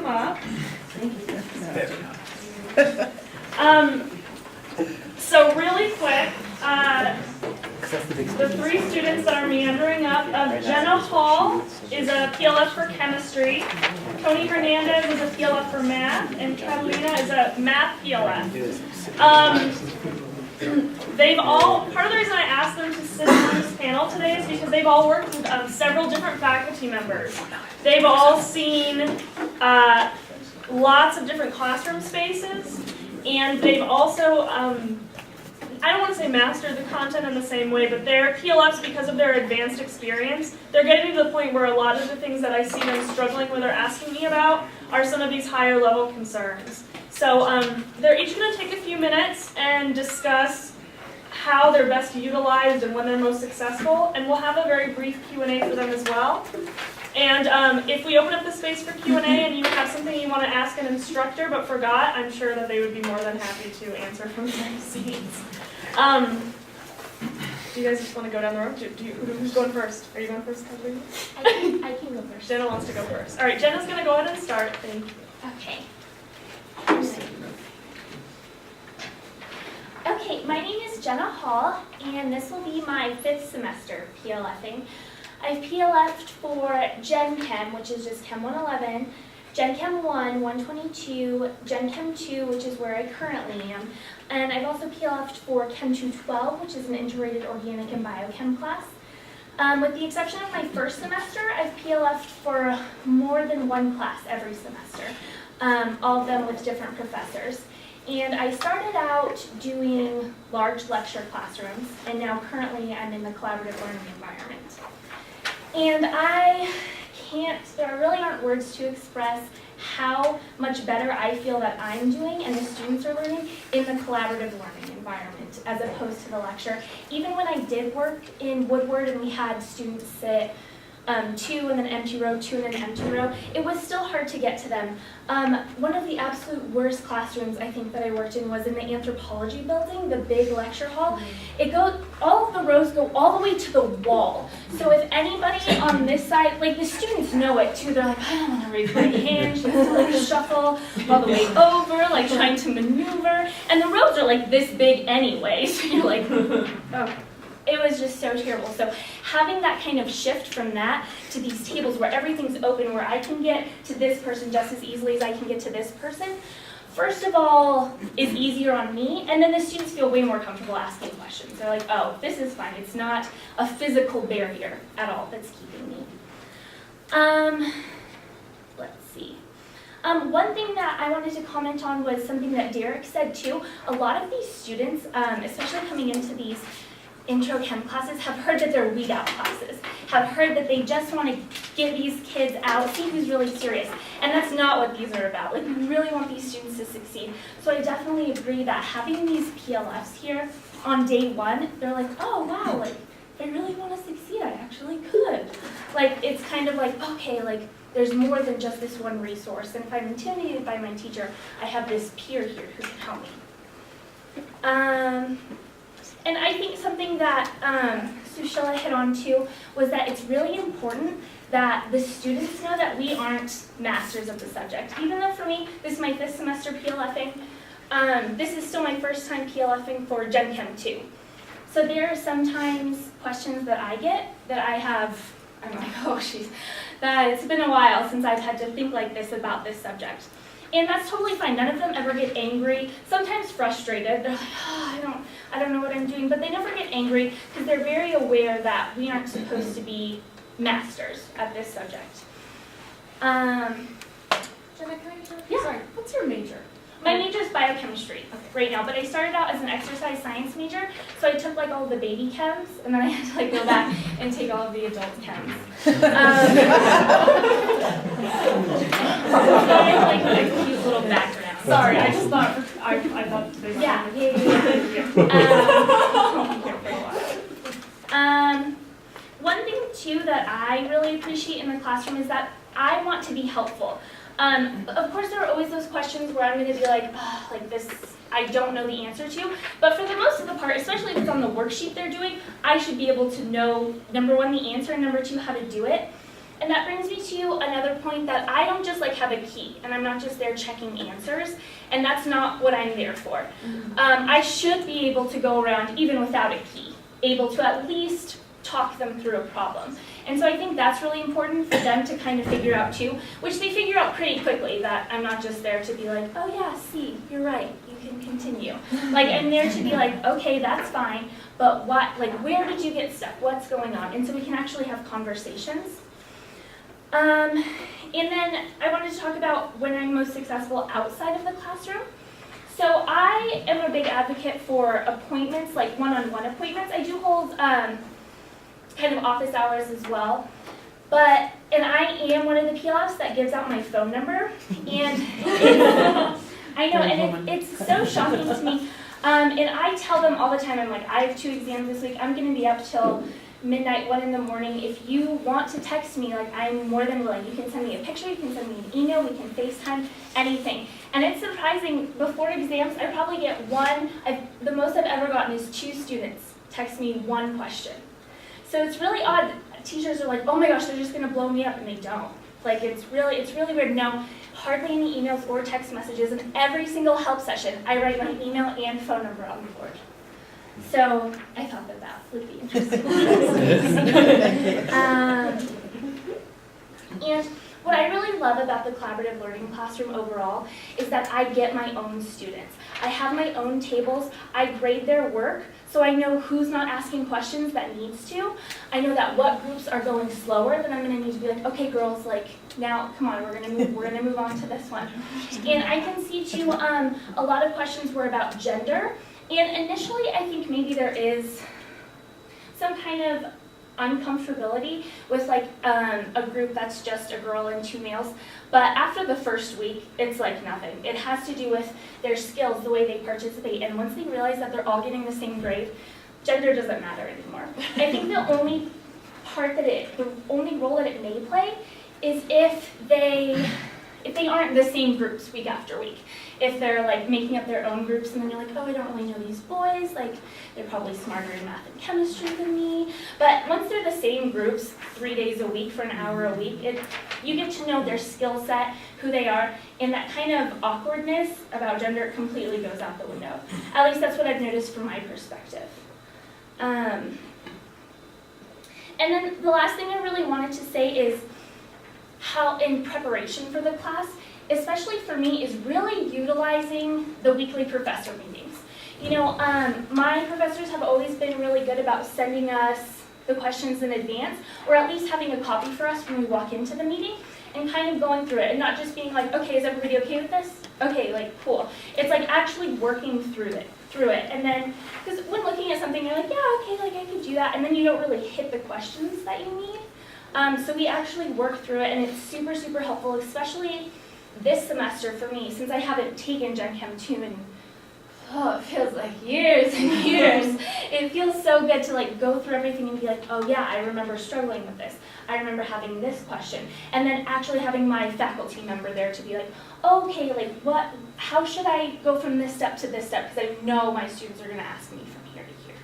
come up. So really quick, the three students that are meandering up, Jenna Hall is a PLF for chemistry, Tony Hernandez is a PLF for math, and Carolina is a math PLF. They've all, part of the reason I asked them to sit on this panel today is because they've all worked with several different faculty members. They've all seen lots of different classroom spaces, and they've also, I don't want to say mastered the content in the same way, but their PLFs, because of their advanced experience, they're getting to the point where a lot of the things that I see them struggling with or asking me about are some of these higher level concerns. So they're each going to take a few minutes and discuss how they're best utilized and when they're most successful, and we'll have a very brief Q&A for them as well. And if we open up the space for Q&A and you have something you want to ask an instructor but forgot, I'm sure that they would be more than happy to answer from their seats. Do you guys just want to go down the road? Who's going first? Are you going first, Kathleen? I can go first. Jenna wants to go first. All right, Jenna's going to go ahead and start. Thank you. Okay. Okay, my name is Jenna Hall, and this will be my 5th semester PLFing. I've PLF'd for Gen Chem, which is just Chem 111, Gen Chem 1, 122, Gen Chem 2, which is where I currently am, and I've also PLF'd for Chem 212, which is an integrated organic and biochem class. With the exception of my first semester, I've PLF'd for more than one class every semester, all of them with different professors. And I started out doing large lecture classrooms, and now currently I'm in the collaborative learning environment. And there really aren't words to express how much better I feel that I'm doing and the students are learning in the collaborative learning environment as opposed to the lecture. Even when I did work in Woodward and we had students sit 2 and then empty row, 2 and then empty row, it was still hard to get to them. One of the absolute worst classrooms I think that I worked in was in the anthropology building, the big lecture hall. All of the rows go all the way to the wall. So if anybody on this side, like the students know it too, they're like, I don't want to raise my hand, she has to like shuffle all the way over, like trying to maneuver. And the rows are like this big anyway, so you're like, oh. It was just so terrible. So having that kind of shift from that to these tables where everything's open, where I can get to this person just as easily as I can get to this person, first of all, is easier on me, and then the students feel way more comfortable asking questions. They're like, oh, this is fine. It's not a physical barrier at all that's keeping me. Let's see. One thing that I wanted to comment on was something that Derek said too. A lot of these students, especially coming into these intro chem classes, have heard that they're weed out classes, have heard that they just want to get these kids out, see who's really serious. And that's not what these are about. Like, we really want these students to succeed. So I definitely agree that having these PLFs here on day 1, they're like, oh wow, like, if I really want to succeed, I actually could. Like, it's kind of like, okay, like, there's more than just this one resource. And if I'm intimidated by my teacher, I have this peer here who can help me. And I think something that Sushila hit on too was that it's really important that the students know that we aren't masters of the subject. Even though for me, this is my 5th semester PLFing, this is still my first time PLFing for Gen Chem 2. So there are sometimes questions that I get that I'm like, oh geez, that it's been a while since I've had to think like this about this subject. And that's totally fine. None of them ever get angry, sometimes frustrated. They're like, oh, I don't know what I'm doing. But they never get angry because they're very aware that we aren't supposed to be masters at this subject. Jenna, can I interrupt? Yeah. Sorry, what's your major? My major is biochemistry right now, but I started out as an exercise science major, so I took like all the baby chems, and then I had to like go back and take all of the adult chems. So I have like a cute little background. Sorry, I just thought I thought they might. One thing too that I really appreciate in the classroom is that I want to be helpful. Of course, there are always those questions where I'm going to be like, oh, like this, I don't know the answer to. But for the most of the part, especially if it's on the worksheet they're doing, I should be able to know, number 1, the answer, and number 2, how to do it. And that brings me to another point that I don't just like have a key, and I'm not just there checking answers, and that's not what I'm there for. I should be able to go around even without a key, able to at least talk them through a problem. And so I think that's really important for them to kind of figure out too, which they figure out pretty quickly, that I'm not just there to be like, oh yeah, see, you're right, you can continue. Like, I'm there to be like, okay, that's fine, but what, like, where did you get stuck? What's going on? And so we can actually have conversations. And then I wanted to talk about when I'm most successful outside of the classroom. So I am a big advocate for appointments, like one-on-one appointments. I do hold kind of office hours as well. And I am one of the PLFs that gives out my phone number. And I know, and it's so shocking to me. And I tell them all the time, I'm like, I have 2 exams this week. I'm going to be up till midnight, 1 in the morning. If you want to text me, like, I'm more than willing. You can send me a picture, you can send me an email, we can FaceTime, anything. And it's surprising, before exams, I probably get the most I've ever gotten is 2 students text me 1 question. So it's really odd. Teachers are like, oh my gosh, they're just going to blow me up, and they don't. Like, it's really weird. No, hardly any emails or text messages. In every single help session, I write my email and phone number on the board. So I thought that would be interesting. And what I really love about the collaborative learning classroom overall is that I get my own students. I have my own tables. I grade their work, so I know who's not asking questions that needs to. I know that what groups are going slower, that I'm going to need to be like, okay, girls, like, now, come on, we're going to move on to this one. And I can see too, a lot of questions were about gender. And initially, I think maybe there is some kind of uncomfortability with like a group that's just a girl and 2 males. But after the first week, it's like nothing. It has to do with their skills, the way they participate. And once they realize that they're all getting the same grade, gender doesn't matter anymore. I think the only role that it may play is if they aren't the same groups week after week. If they're like making up their own groups and then you're like, oh, I don't really know these boys, like they're probably smarter in math and chemistry than me. But once they're the same groups 3 days a week for an hour a week, you get to know their skill set, who they are, and that kind of awkwardness about gender completely goes out the window. At least that's what I've noticed from my perspective. And then the last thing I really wanted to say is how in preparation for the class, especially for me, is really utilizing the weekly professor meetings. You know, my professors have always been really good about sending us the questions in advance, or at least having a copy for us when we walk into the meeting, and kind of going through it, and not just being like, okay, is everybody okay with this? Okay, like, cool. It's like actually working through it. And then, because when looking at something, you're like, yeah, okay, like I could do that, and then you don't really hit the questions that you need. So we actually work through it, and it's super, super helpful, especially this semester for me, since I haven't taken Gen Chem 2 in, it feels like years and years. It feels so good to like go through everything and be like, oh yeah, I remember struggling with this. I remember having this question. And then actually having my faculty member there to be like, okay, like how should I go from this step to this step? Because I know my students are gonna ask me from here to here.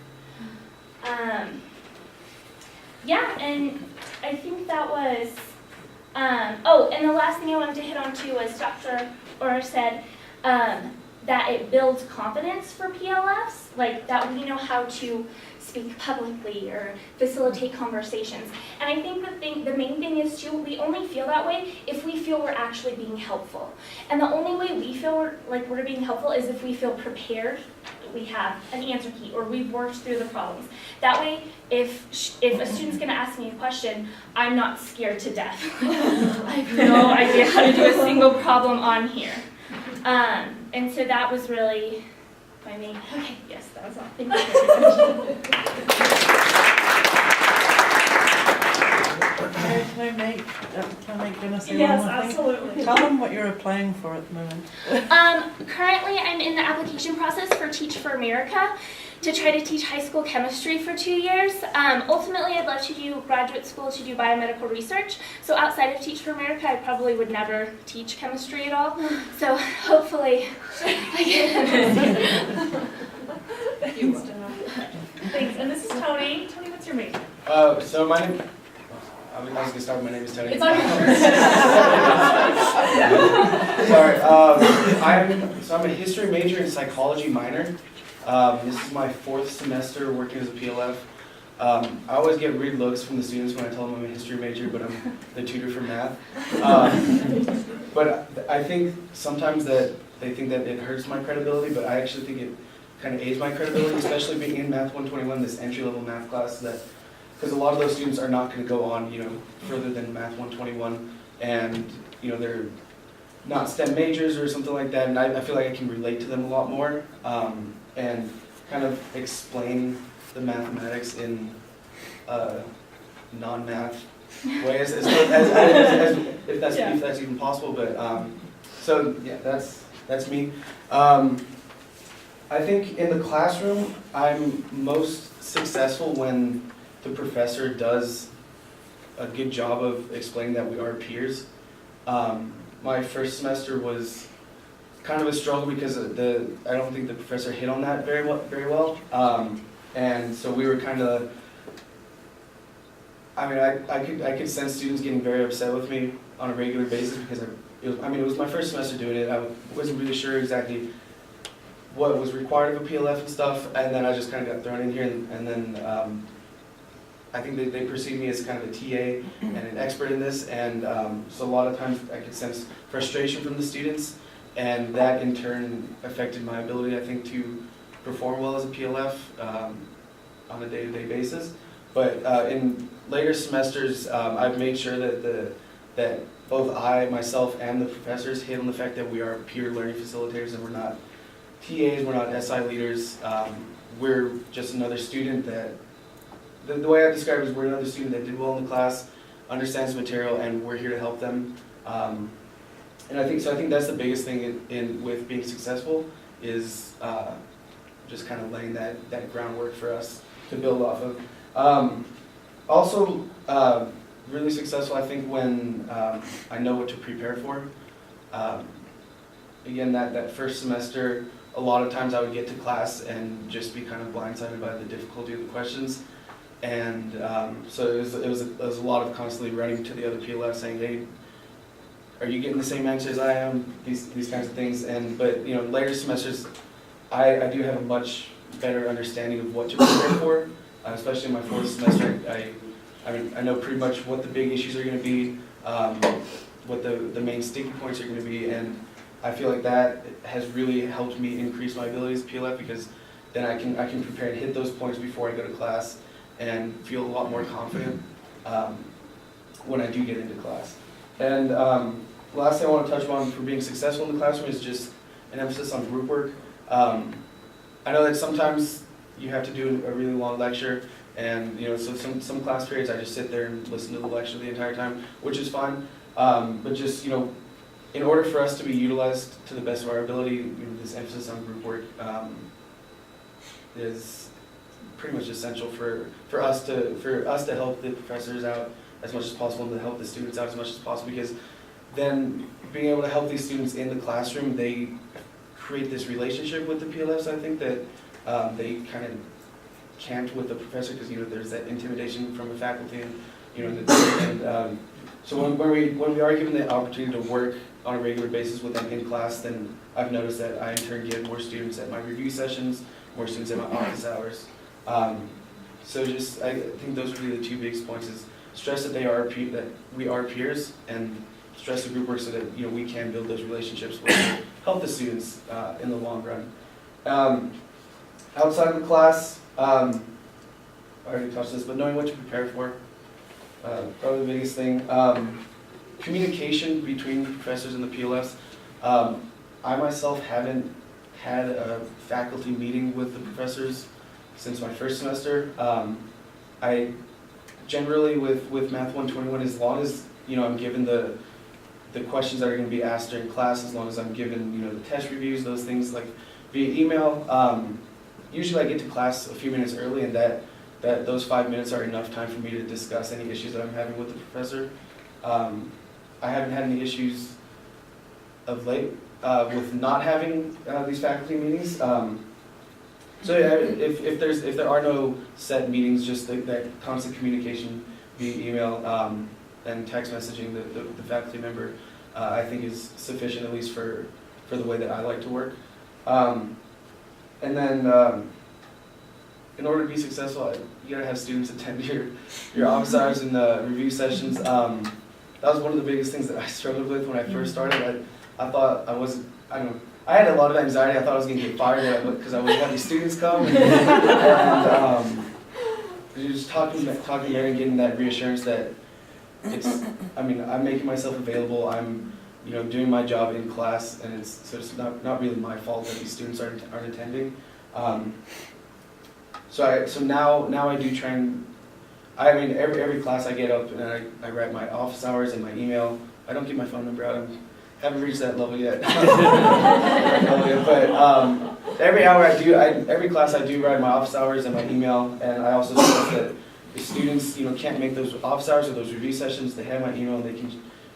Yeah, and I think that was, and the last thing I wanted to hit on too was Dr. Orr said that it builds confidence for PLFs, like that we know how to speak publicly or facilitate conversations. And I think the main thing is too, we only feel that way if we feel we're actually being helpful. And the only way we feel like we're being helpful is if we feel prepared, we have an answer key, or we've worked through the problems. That way, if a student's gonna ask me a question, I'm not scared to death. I have no idea how to do a single problem on here. And so that was really my main, okay, yes, that was all. Thank you. Can I make Jenna say Yes, one more thing? absolutely. Tell them what you're applying for at the moment. Currently, I'm in the application process for Teach for America to try to teach high school chemistry for 2 years. Ultimately, I'd love to do graduate school to do biomedical research. So outside of Teach for America, I probably would never teach chemistry at all. So hopefully, I can. Thanks. And this is Tony. Tony, what's your major? So my name, I was gonna start. My name is Tony. It's on your Sorry. I'm a history major and psychology minor. This is my 4th semester working as a PLF. I always get weird looks from the students when I tell them I'm a history major, but I'm the tutor for math. But I think sometimes that they think that it hurts my credibility, but I actually think it kind of aids my credibility, especially being in Math 121, this entry-level math class, because a lot of those students are not going to go on, further than Math 121, and they're not STEM majors or something like that, and I feel like I can relate to them a lot more, and kind of explain the mathematics in non-math ways, if that's even possible. But so yeah, that's me. I think in the classroom, I'm most successful when the professor does a good job of explaining that we are peers. My first semester was kind of a struggle because I don't think the professor hit on that very well. And so we were kind of, I could sense students getting very upset with me on a regular basis because it was my first semester doing it. I wasn't really sure exactly what was required of a PLF and stuff, and then I just kind of got thrown in here, and then I think they perceive me as kind of a TA and an expert in this, and so a lot of times I could sense frustration from the students, and that in turn affected my ability, I think, to perform well as a PLF on a day-to-day basis. But in later semesters, I've made sure that both myself, and the professors hit on the fact that we are peer learning facilitators, and we're not TAs, we're not SI leaders. We're just another student that, the way I describe it is we're another student that did well in the class, understands the material, and we're here to help them. And I think that's the biggest thing with being successful is just kind of laying that groundwork for us to build off of. Also, really successful, I think, when I know what to prepare for. Again, that first semester, a lot of times I would get to class and just be kind of blindsided by the difficulty of the questions. And so it was a lot of constantly running to the other PLF saying, hey, are you getting the same answers I am? These kinds of things. But later semesters, I do have a much better understanding of what to prepare for, especially in my 4th semester. I know pretty much what the big issues are going to be, what the main sticky points are going to be, and I feel like that has really helped me increase my abilities as PLF, because then I can prepare and hit those points before I go to class and feel a lot more confident when I do get into class. And the last thing I want to touch on for being successful in the classroom is just an emphasis on group work. I know that sometimes you have to do a really long lecture, and so some class periods I just sit there and listen to the lecture the entire time, which is fine. But just in order for us to be utilized to the best of our ability, this emphasis on group work is pretty much essential for us to help the professors out as much as possible and to help the students out as much as possible, because then being able to help these students in the classroom, they create this relationship with the PLFs, I think, that they kind of can't with the professor, because there's that intimidation from the faculty, and so when we are given the opportunity to work on a regular basis with them in class, then I've noticed that I in turn get more students at my review sessions, more students at my office hours. So just I think those are really the 2 biggest points: is stress that that we are peers, and stress the group work so that we can build those relationships which help the students in the long run. Outside of the class, I already touched this, but knowing what to prepare for, probably the biggest thing. Communication between professors and the PLFs. I myself haven't had a faculty meeting with the professors since my first semester. I generally with Math 121, as long as I'm given the questions that are going to be asked during class, as long as I'm given the test reviews, those things like via email. Usually I get to class a few minutes early, and that those 5 minutes are enough time for me to discuss any issues that I'm having with the professor. I haven't had any issues of late with not having these faculty meetings. So yeah, if there are no set meetings, just that constant communication via email and text messaging the faculty member, I think is sufficient, at least for the way that I like to work. And then in order to be successful, you gotta have students attend your office hours and review sessions. That was one of the biggest things that I struggled with when I first started. I thought I wasn't, I don't know, I had a lot of anxiety. I thought I was gonna get fired because I wouldn't have these students come. And just talking to Mary and getting that reassurance that I'm making myself available. I'm, doing my job in class, and it's not really my fault that these students aren't attending. So now I do try and, every class I get up and I write my office hours and my email. I don't get my phone number out. I haven't reached that level yet. But every hour every class I do write my office hours and my email, and I also stress that if students can't make those office hours or those review sessions, they have my email and they can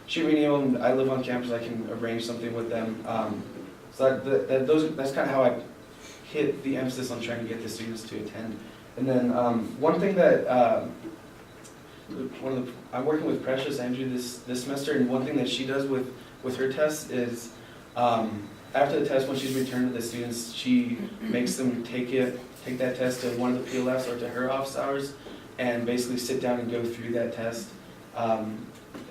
shoot me an email. And I live on campus. I can arrange something with them. So that's kind of how I hit the emphasis on trying to get the students to attend. And then one thing that I'm working with Precious Andrew this semester, and one thing that she does with her tests is after the test, when she's returned to the students, she makes them take that test to one of the PLFs or to her office hours, and basically sit down and go through that test,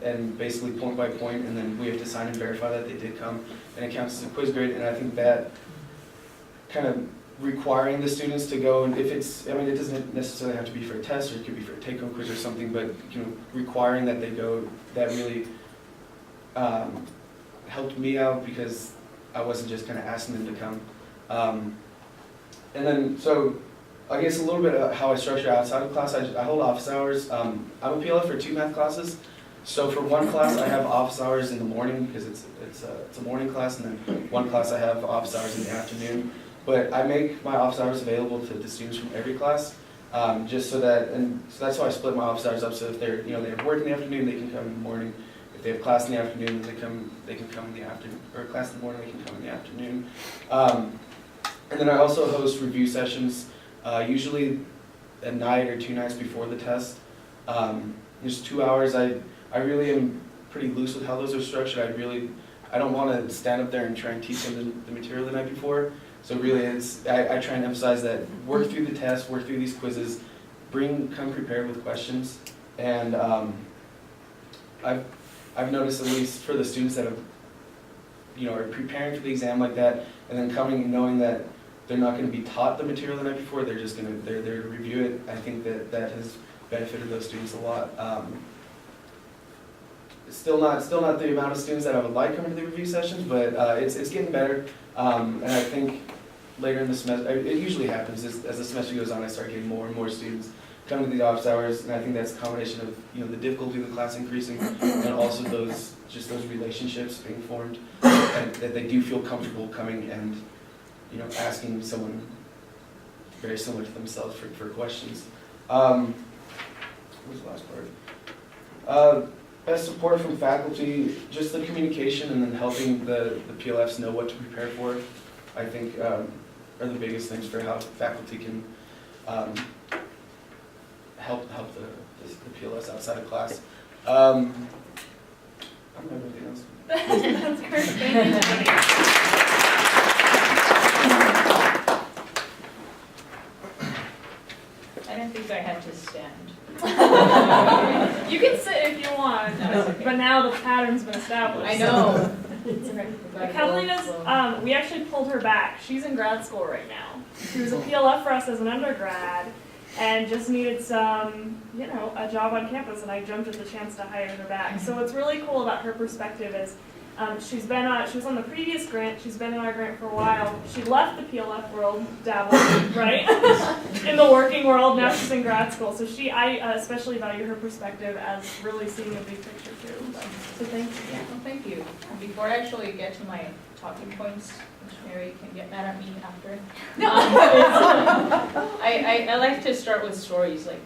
and basically point by point, and then we have to sign and verify that they did come, and it counts as a quiz grade. And I think that kind of requiring the students to go, and if it's, it doesn't necessarily have to be for a test, or it could be for a take-home quiz or something, but requiring that they go, that really helped me out, because I wasn't just kind of asking them to come. And then, so I guess a little bit of how I structure outside of class. I hold office hours. I'm a PLF for 2 math classes. So for one class, I have office hours in the morning, because it's a morning class, and then one class I have office hours in the afternoon. But I make my office hours available to the students from every class, just so that's how I split my office hours up. So if they have work in the afternoon, they can come in the morning. If they have class in the afternoon, they can come in the afternoon, or class in the morning, they can come in the afternoon. And then I also host review sessions, usually at night or 2 nights before the test. Just 2 hours. I really am pretty loose with how those are structured. I don't want to stand up there and try and teach them the material the night before. So really, I try and emphasize that work through the test, work through these quizzes, come prepared with questions, and I've noticed, at least for the students that are preparing for the exam like that, and then coming and knowing that they're not going to be taught the material the night before, they're there to review it. I think that has benefited those students a lot. Still not the amount of students that I would like coming to the review sessions, but it's getting better. And I think later in the semester, it usually happens as the semester goes on, I start getting more and more students coming to the office hours, and I think that's a combination of the difficulty of the class increasing, and also those relationships being formed, and that they do feel comfortable coming and asking someone very similar to themselves for questions. What was the last part? Best support from faculty, just the communication, and then helping the PLFs know what to prepare for, I think are the biggest things for how faculty can help the PLFs outside of class. I don't have anything else. That's great. Thank you, Tony. I didn't think I had to stand. You can sit if you want, but now the pattern's been established. I know. Catalina's, we actually pulled her back. She's in grad school right now. She was a PLF for us as an undergrad, and just needed some, a job on campus, and I jumped at the chance to hire her back. So what's really cool about her perspective is she was on the previous grant, she's been in our grant for a while. She left the PLF world, dabbled, right, in the working world, now she's in grad school. So I especially value her perspective as really seeing a big picture too. So thank you. Yeah, well, thank you. Before I actually get to my talking points, which Mary can get mad at me after, I like to start with stories. Like,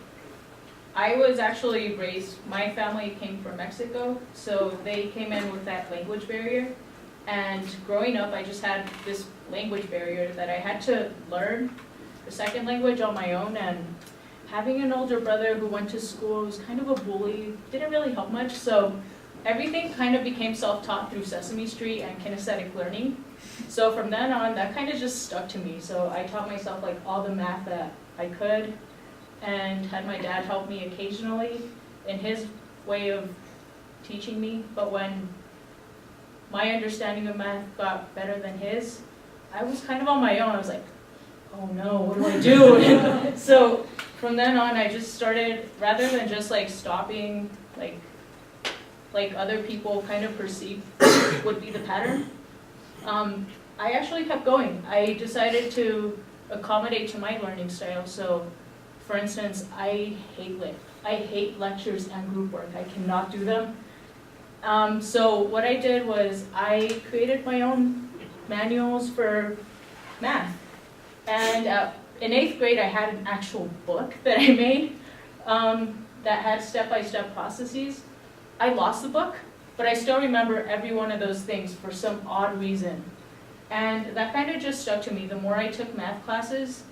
I was actually raised, my family came from Mexico, so they came in with that language barrier. And growing up, I just had this language barrier that I had to learn the second language on my own. And having an older brother who went to school, was kind of a bully, didn't really help much, so everything kind of became self-taught through Sesame Street and kinesthetic learning. So from then on, that kind of just stuck to me. So I taught myself like all the math that I could, and had my dad help me occasionally in his way of teaching me. But when my understanding of math got better than his, I was kind of on my own. I was like, oh no, what do I do? So from then on, I just started, rather than just like stopping, like other people kind of perceive would be the pattern, I actually kept going. I decided to accommodate to my learning style. So for instance, I hate lit. I hate lectures and group work. I cannot do them. So what I did was I created my own manuals for math. And in 8th grade, I had an actual book that I made that had step-by-step processes. I lost the book, but I still remember every one of those things for some odd reason. And that kind of just stuck to me. The more I took math classes,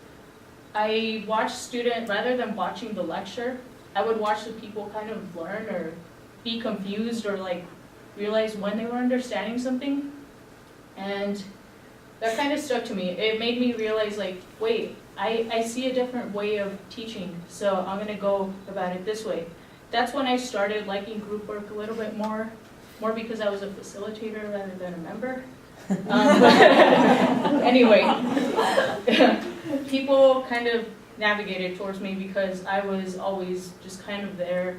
I watched students, rather than watching the lecture, I would watch the people kind of learn or be confused or like realize when they were understanding something. And that kind of stuck to me. It made me realize like, wait, I see a different way of teaching, so I'm gonna go about it this way. That's when I started liking group work a little bit more because I was a facilitator rather than a member. Anyway, people kind of navigated towards me because I was always just kind of there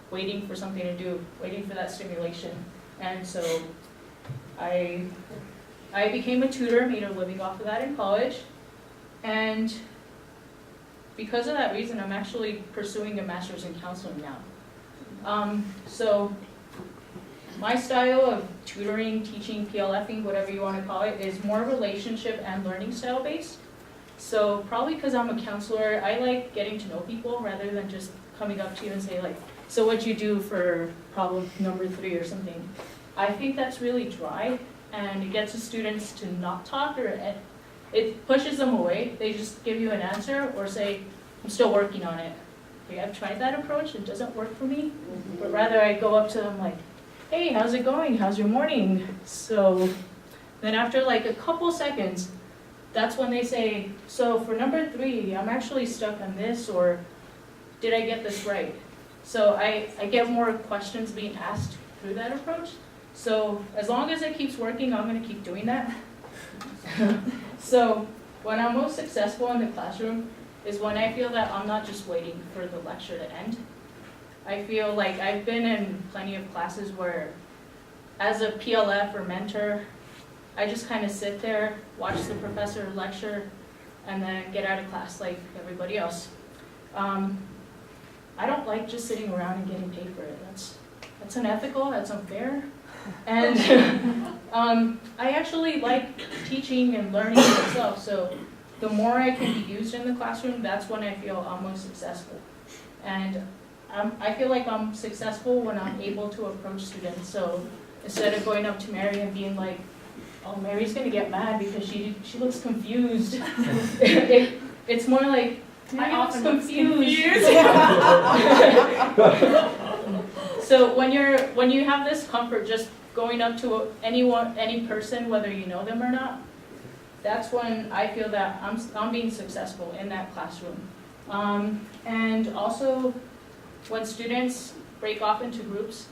waiting for something to do, waiting for that stimulation. And so I became a tutor, made a living off of that in college. And because of that reason, I'm actually pursuing a master's in counseling now. So my style of tutoring, teaching, PLFing, whatever you want to call it, is more relationship and learning style based. So probably because I'm a counselor, I like getting to know people rather than just coming up to you and say like, so what'd you do for problem number 3 or something. I think that's really dry, and it gets the students to not talk, or it pushes them away. They just give you an answer or say, I'm still working on it. Okay, I've tried that approach, it doesn't work for me. But rather I go up to them like, hey, how's it going? How's your morning? So then after like a couple seconds, that's when they say, so for number 3, I'm actually stuck on this, or did I get this right? So I get more questions being asked through that approach. So as long as it keeps working, I'm going to keep doing that. So when I'm most successful in the classroom is when I feel that I'm not just waiting for the lecture to end. I feel like I've been in plenty of classes where, as a PLF or mentor, I just kind of sit there, watch the professor lecture, and then get out of class like everybody else. I don't like just sitting around and getting paid for it. That's unethical, that's unfair. And I actually like teaching and learning myself, so the more I can be used in the classroom, that's when I feel I'm most successful. And I feel like I'm successful when I'm able to approach students. So instead of going up to Mary and being like, oh, Mary's gonna get mad because she looks confused. It's more like, I looks confused. So when you have this comfort just going up to any person, whether you know them or not, that's when I feel that I'm being successful in that classroom. And also, when students break off into groups,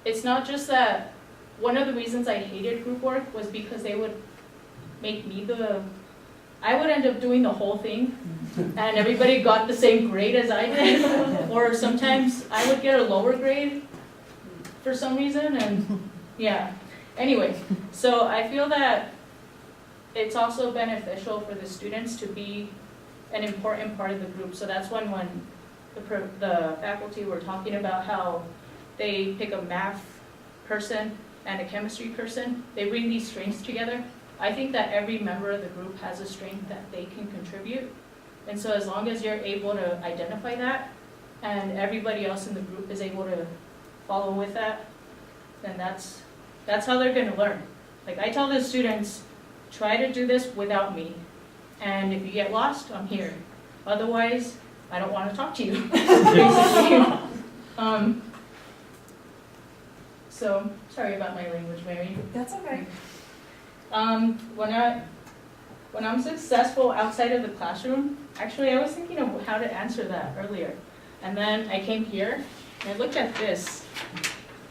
it's not just that. One of the reasons I hated group work was because they would make me I would end up doing the whole thing, and everybody got the same grade as I did, or sometimes I would get a lower grade for some reason, and yeah. Anyway, so I feel that it's also beneficial for the students to be an important part of the group. So that's when the faculty were talking about how they pick a math person and a chemistry person. They bring these strengths together. I think that every member of the group has a strength that they can contribute. And so as long as you're able to identify that, and everybody else in the group is able to follow with that, then that's how they're going to learn. Like I tell the students, try to do this without me. And if you get lost, I'm here. Otherwise, I don't want to talk to you, basically. So, sorry about my language, Mary. That's okay. When I'm successful outside of the classroom, actually I was thinking of how to answer that earlier. And then I came here and I looked at this.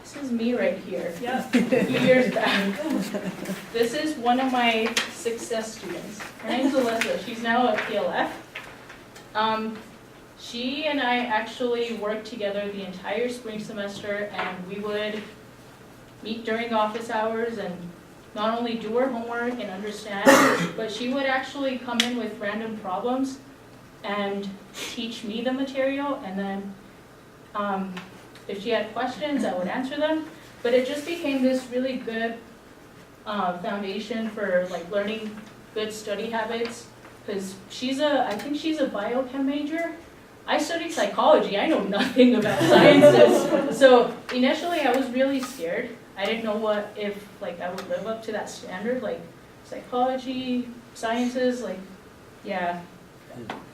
This is me right here, Yep. a few years back. This is one of my success students. Her name's Alyssa. She's now at PLF. She and I actually worked together the entire spring semester, and we would meet during office hours and not only do her homework and understand, but she would actually come in with random problems and teach me the material, and then if she had questions, I would answer them. But it just became this really good foundation for like learning good study habits, because I think she's a biochem major. I studied psychology, I know nothing about sciences. So initially I was really scared. I didn't know if I would live up to that standard, like psychology, sciences, yeah.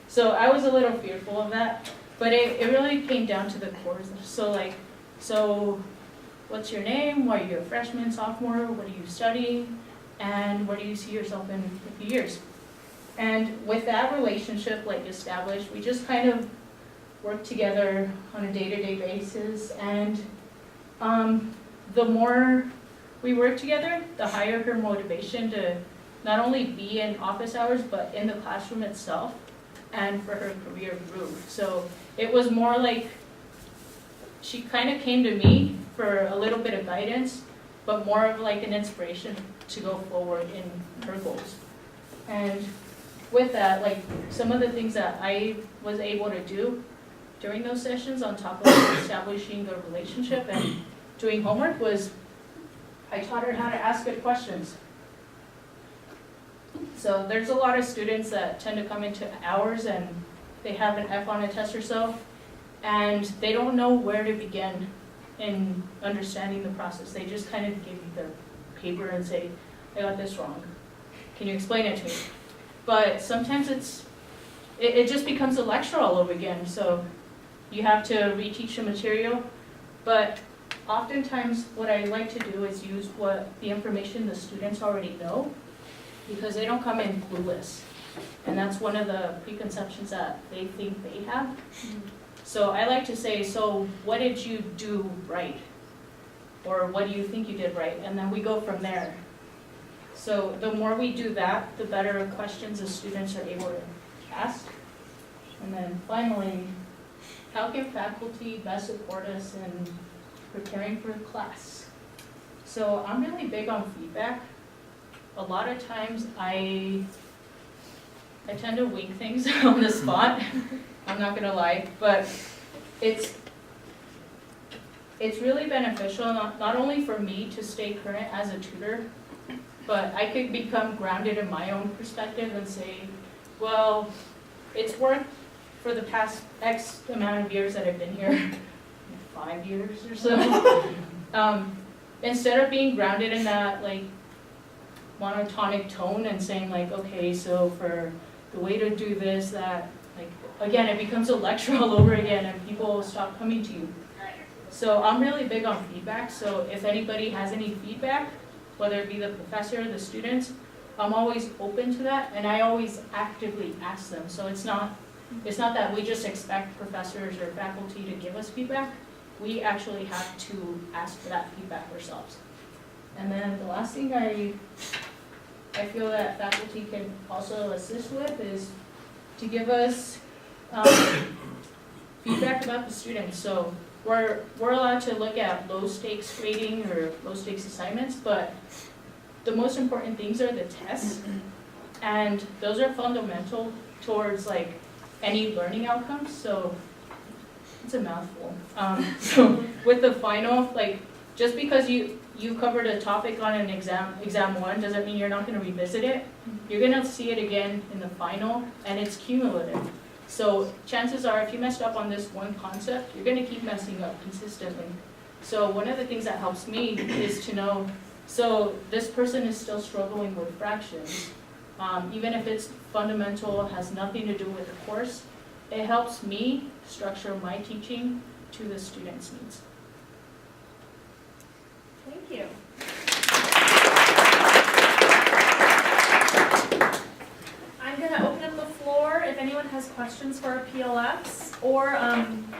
So I was a little fearful of that, but it really came down to the core. So what's your name? Why are you a freshman, sophomore? What are you studying? And where do you see yourself in a few years? And with that relationship established, we just kind of work together on a day-to-day basis, and the more we work together, the higher her motivation to not only be in office hours, but in the classroom itself, and for her career grew. So it was more like she kind of came to me for a little bit of guidance, but more of an inspiration to go forward in her goals. And with that, some of the things that I was able to do during those sessions, on top of establishing the relationship and doing homework, was I taught her how to ask good questions. So there's a lot of students that tend to come into hours and they have an F on a test or so, and they don't know where to begin in understanding the process. They just kind of give you the paper and say, I got this wrong. Can you explain it to me? But sometimes it just becomes a lecture all over again, so you have to reteach the material. But oftentimes what I like to do is use the information the students already know, because they don't come in clueless. And that's one of the preconceptions that they think they have. So I like to say, so what did you do right? Or what do you think you did right? And then we go from there. So the more we do that, the better questions the students are able to ask. And then finally, how can faculty best support us in preparing for class? So I'm really big on feedback. A lot of times I tend to wing things on the spot. I'm not gonna lie, but it's really beneficial, not only for me to stay current as a tutor, but I could become grounded in my own perspective and say, well, it's worked for the past X amount of years that I've been here, 5 years or so. Instead of being grounded in that monotonic tone and saying okay, so for the way to do this, that, again, it becomes a lecture all over again and people stop coming to you. So I'm really big on feedback, so if anybody has any feedback, whether it be the professor or the students, I'm always open to that, and I always actively ask them. So it's not that we just expect professors or faculty to give us feedback. We actually have to ask for that feedback ourselves. And then the last thing I feel that faculty can also assist with is to give us feedback about the students. So we're allowed to look at low stakes grading or low stakes assignments, but the most important things are the tests, and those are fundamental towards any learning outcomes. So it's a mouthful. So with the final, just because you covered a topic on an exam one doesn't mean you're not going to revisit it. You're going to see it again in the final, and it's cumulative. So chances are, if you messed up on this one concept, you're going to keep messing up consistently. So one of the things that helps me is to know, so this person is still struggling with fractions. Even if it's fundamental, has nothing to do with the course, it helps me structure my teaching to the students' needs. Thank you. I'm going to open up the floor if anyone has questions for our PLFs or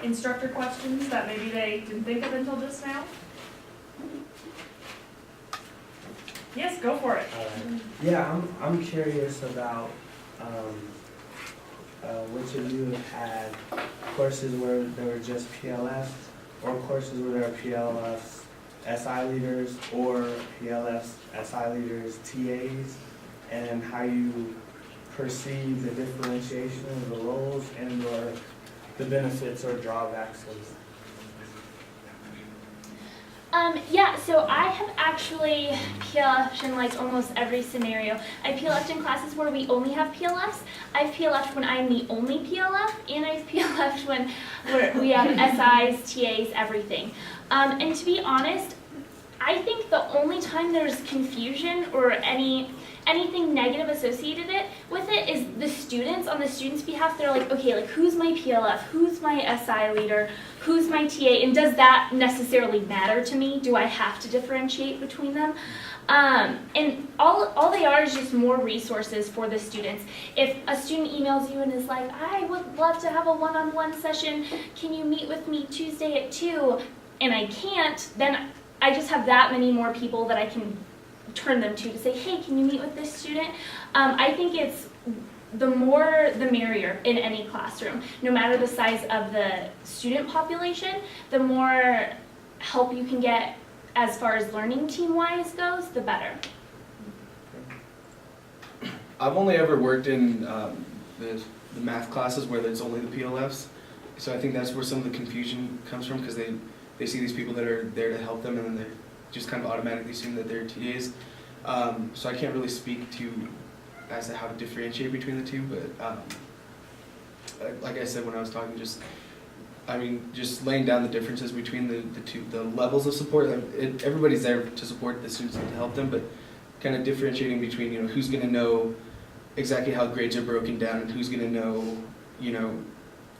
instructor questions that maybe they didn't think of until just now. Yes, go for it. Yeah, I'm curious about which of you have had courses where there were just PLFs, or courses where there are PLFs, SI leaders, or PLFs, SI leaders, TAs, and how you perceive the differentiation of the roles and or the benefits or drawbacks of Yeah, so I have actually PLF'd in like almost every scenario. I PLF'd in classes where we only have PLFs. I've PLF'd when I'm the only PLF, and I've PLF'd when we have SIs, TAs, everything. And to be honest, I think the only time there's confusion or anything negative associated with it is the students. On the students' behalf, they're like, okay, like who's my PLF, who's my SI leader, who's my TA, and does that necessarily matter to me? Do I have to differentiate between them? And all they are is just more resources for the students. If a student emails you and is like, I would love to have a one-on-one session, can you meet with me Tuesday at 2? And I can't, then I just have that many more people that I can turn them to say, hey, can you meet with this student? I think it's the more the merrier in any classroom. No matter the size of the student population, the more help you can get as far as learning team-wise goes, the better. I've only ever worked in the math classes where there's only the PLFs, so I think that's where some of the confusion comes from, because they see these people that are there to help them, and then they just kind of automatically assume that they're TAs. So I can't really speak as to how to differentiate between the two, but like I said when I was talking, just laying down the differences between the levels of support. Everybody's there to support the students and to help them, but kind of differentiating between who's going to know exactly how grades are broken down and who's going to know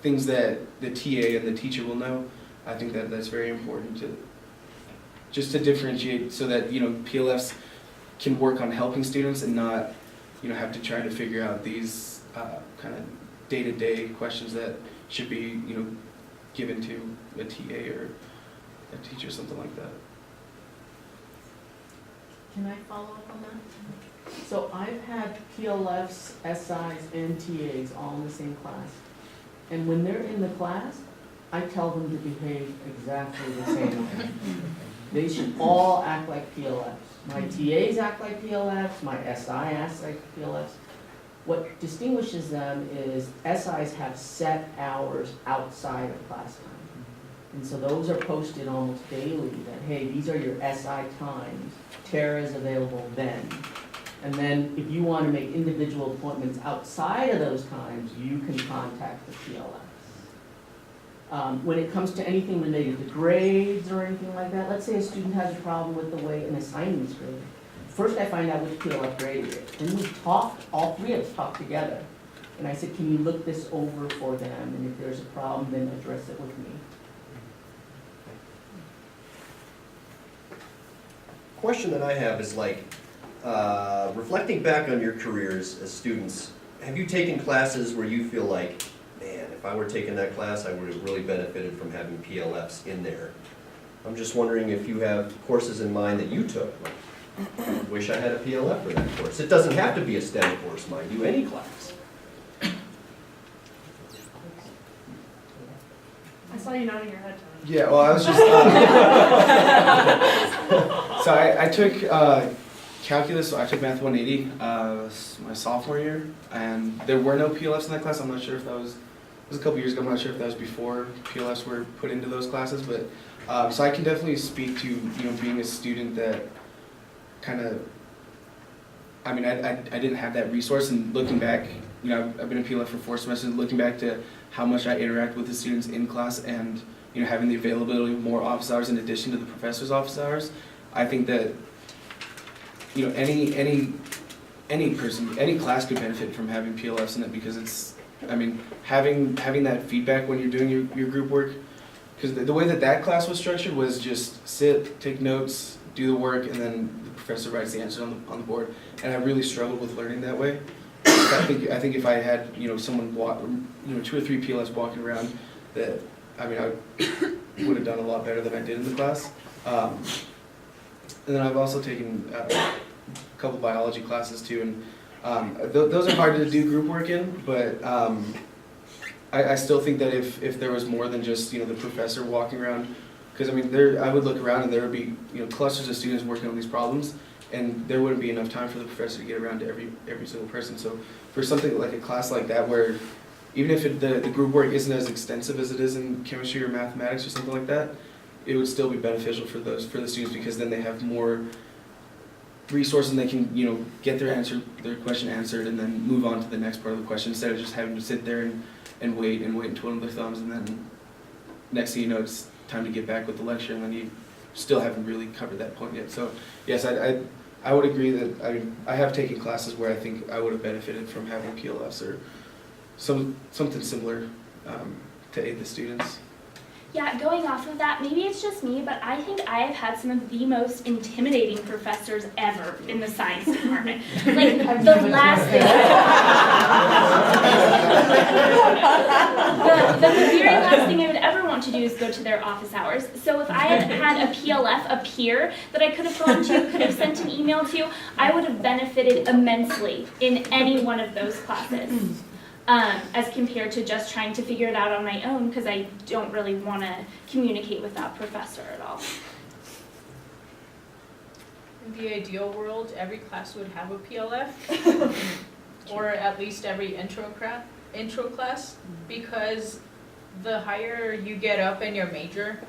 things that the TA and the teacher will know. I think that's very important to differentiate so that PLFs can work on helping students and not have to try to figure out these kind of day-to-day questions that should be given to a TA or a teacher, something like that. Can I follow up on that? So I've had PLFs, SIs, and TAs all in the same class. And when they're in the class, I tell them to behave exactly the same way. They should all act like PLFs. My TAs act like PLFs, my SI acts like PLFs. What distinguishes them is SIs have set hours outside of class time. And so those are posted almost daily that, hey, these are your SI times. Tara is available then. And then if you want to make individual appointments outside of those times, you can contact the PLFs. When it comes to anything related to grades or anything like that, let's say a student has a problem with the way an assignment's graded. First I find out which PLF grade it is. Then we talk, all three of us talk together. And I said, can you look this over for them? And if there's a problem, then address it with me. Question that I have is reflecting back on your careers as students, have you taken classes where you feel like, man, if I were taking that class, I would have really benefited from having PLFs in there? I'm just wondering if you have courses in mind that you took. I wish I had a PLF for that course. It doesn't have to be a STEM course, mind you, any class. I saw you nodding your head, Tony. Yeah, well, I was just so I took calculus. So I took math 180 my sophomore year, and there were no PLFs in that class. I'm not sure if that was. It was a couple years ago. I'm not sure if that was before PLFs were put into those classes, but so I can definitely speak to being a student that kind of. I mean, I didn't have that resource, and looking back, I've been in PLF for 4 semesters. Looking back to how much I interact with the students in class, and having the availability of more office hours in addition to the professor's office hours, I think that any any person, any class could benefit from having PLFs in it because it's, I mean, having that feedback when you're doing your group work, because the way that class was structured was just sit, take notes, do the work, and then the professor writes the answer on the board. And I really struggled with learning that way. I think if I had someone walk, 2 or 3 PLFs walking around, that I would have done a lot better than I did in the class. And then I've also taken a couple biology classes too, and those are hard to do group work in, but I still think that if there was more than just the professor walking around, because I mean I would look around and there would be clusters of students working on these problems, and there wouldn't be enough time for the professor to get around to every single person. So for something like a class like that, where even if the group work isn't as extensive as it is in chemistry or mathematics or something like that, it would still be beneficial for the students, because then they have more resources and they can get their question answered and then move on to the next part of the question, instead of just having to sit there and wait and twiddle their thumbs, and then next thing you know it's time to get back with the lecture, and then you still haven't really covered that point yet. So yes, I would agree that I have taken classes where I think I would have benefited from having PLFs or something similar to aid the students. Yeah, going off of that, maybe it's just me, but I think I have had some of the most intimidating professors ever in the science department. Like, the last thing the very last thing I would ever want to do is go to their office hours. So if I had had a PLF, a peer, that I could have gone to, could have sent an email to, I would have benefited immensely in any one of those classes. As compared to just trying to figure it out on my own, because I don't really want to communicate with that professor at all. In the ideal world, every class would have a PLF, or at least every intro class, because the higher you get up in your major,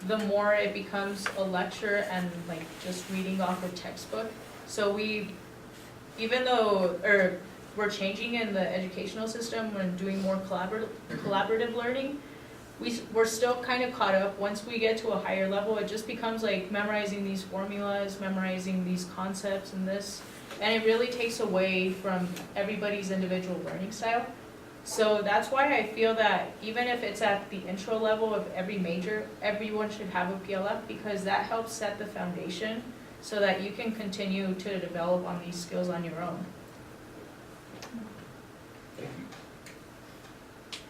the more it becomes a lecture and like just reading off a textbook. So even though we're changing in the educational system and doing more collaborative learning, we're still kind of caught up. Once we get to a higher level, it just becomes like memorizing these formulas, memorizing these concepts and this, and it really takes away from everybody's individual learning style. So that's why I feel that even if it's at the intro level of every major, everyone should have a PLF, because that helps set the foundation so that you can continue to develop on these skills on your own.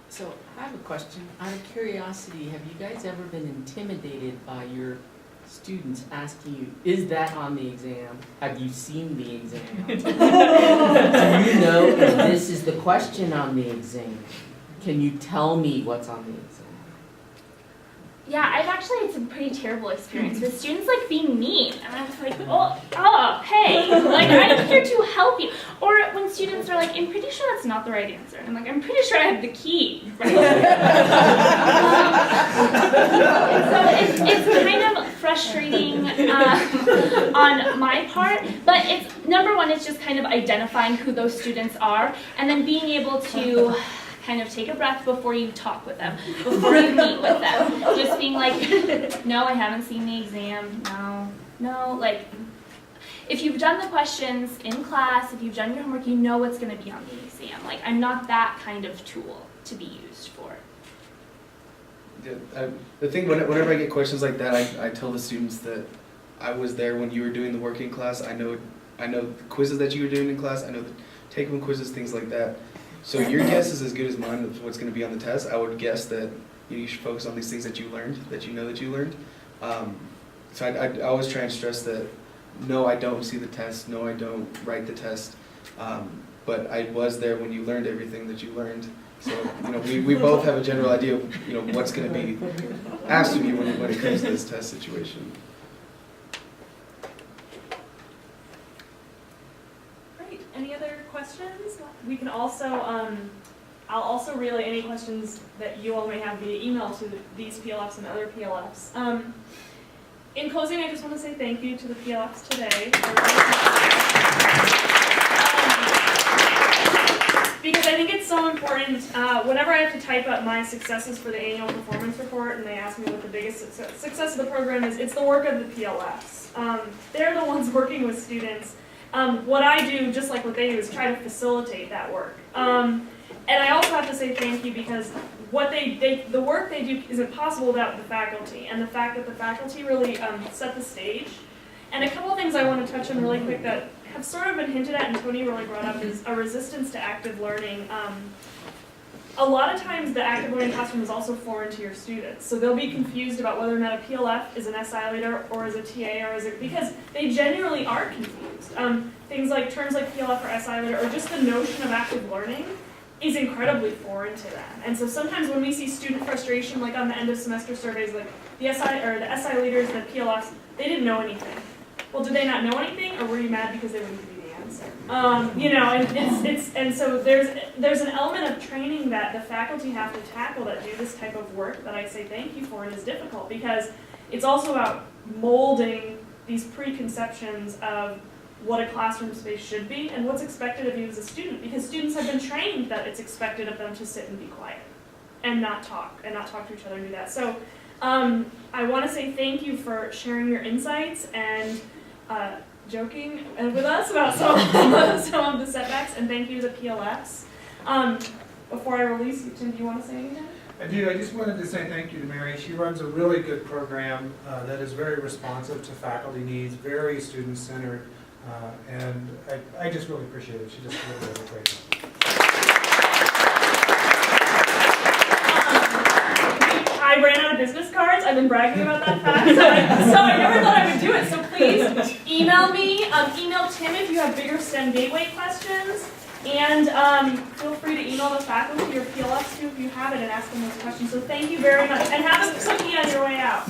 So I have a question. Out of curiosity, have you guys ever been intimidated by your students asking you, is that on the exam? Have you seen the exam? Do you know if this is the question on the exam? Can you tell me what's on the exam? Yeah, I've actually had some pretty terrible experience with students like being mean, and I was like, oh, hey, like I'm here to help you. Or when students are like, I'm pretty sure that's not the right answer, and I'm like, I'm pretty sure I have the key. Right? So it's kind of frustrating on my part, but it's number one, it's just kind of identifying who those students are, and then being able to kind of take a breath before you talk with them, before you meet with them. Just being like, no, I haven't seen the exam, no, like, if you've done the questions in class, if you've done your homework, you know what's going to be on the exam. Like, I'm not that kind of tool to be used for. Yeah, the thing, whenever I get questions like that, I tell the students that I was there when you were doing the work in class. I know the quizzes that you were doing in class. I know the take-home quizzes, things like that. So your guess is as good as mine of what's going to be on the test. I would guess that you should focus on these things that you learned, that you know that you learned. So I always try and stress that, no, I don't see the test. No, I don't write the test. But I was there when you learned everything that you learned. So we both have a general idea of what's going to be asked of you when it comes to this test situation. Great. Any other questions? We can also, I'll also relay any questions that you all may have via email to these PLFs and other PLFs. In closing, I just want to say thank you to the PLFs today. Because I think it's so important, whenever I have to type up my successes for the annual performance report and they ask me what the biggest success of the program is, it's the work of the PLFs. They're the ones working with students What I do, just like what they do, is try to facilitate that work. And I also have to say thank you because what the work they do isn't possible without the faculty, and the fact that the faculty really set the stage. And a couple of things I want to touch on really quick that have sort of been hinted at and Tony really brought up is a resistance to active learning. A lot of times the active learning classroom is also foreign to your students, so they'll be confused about whether or not a PLF is an SI leader or is a TA or is it, because they genuinely are confused. Things like terms like PLF or SI leader or just the notion of active learning is incredibly foreign to them. And so sometimes when we see student frustration, like on the end of semester surveys, like the SI leaders, the PLFs, they didn't know anything. Well, did they not know anything, or were you mad because they wouldn't give you the answer? You know, and so there's an element of training that the faculty have to tackle that do this type of work that I say thank you for and is difficult because it's also about molding these preconceptions of what a classroom space should be and what's expected of you as a student, because students have been trained that it's expected of them to sit and be quiet and not talk to each other and do that. So I want to say thank you for sharing your insights and joking with us about some of the setbacks, and thank you to the PLFs. Before I release you, Tim, do you want to say anything? I do. I just wanted to say thank you to Mary. She runs a really good program that is very responsive to faculty needs, very student-centered, and I just really appreciate it. She just really does a great job. I ran out of business cards. I've been bragging about that fact, so I never thought I would do it. So please email me. Email Tim if you have bigger STEM gateway questions. And feel free to email the faculty or PLFs too if you have it and ask them those questions. So thank you very much. And have a cookie on your way out.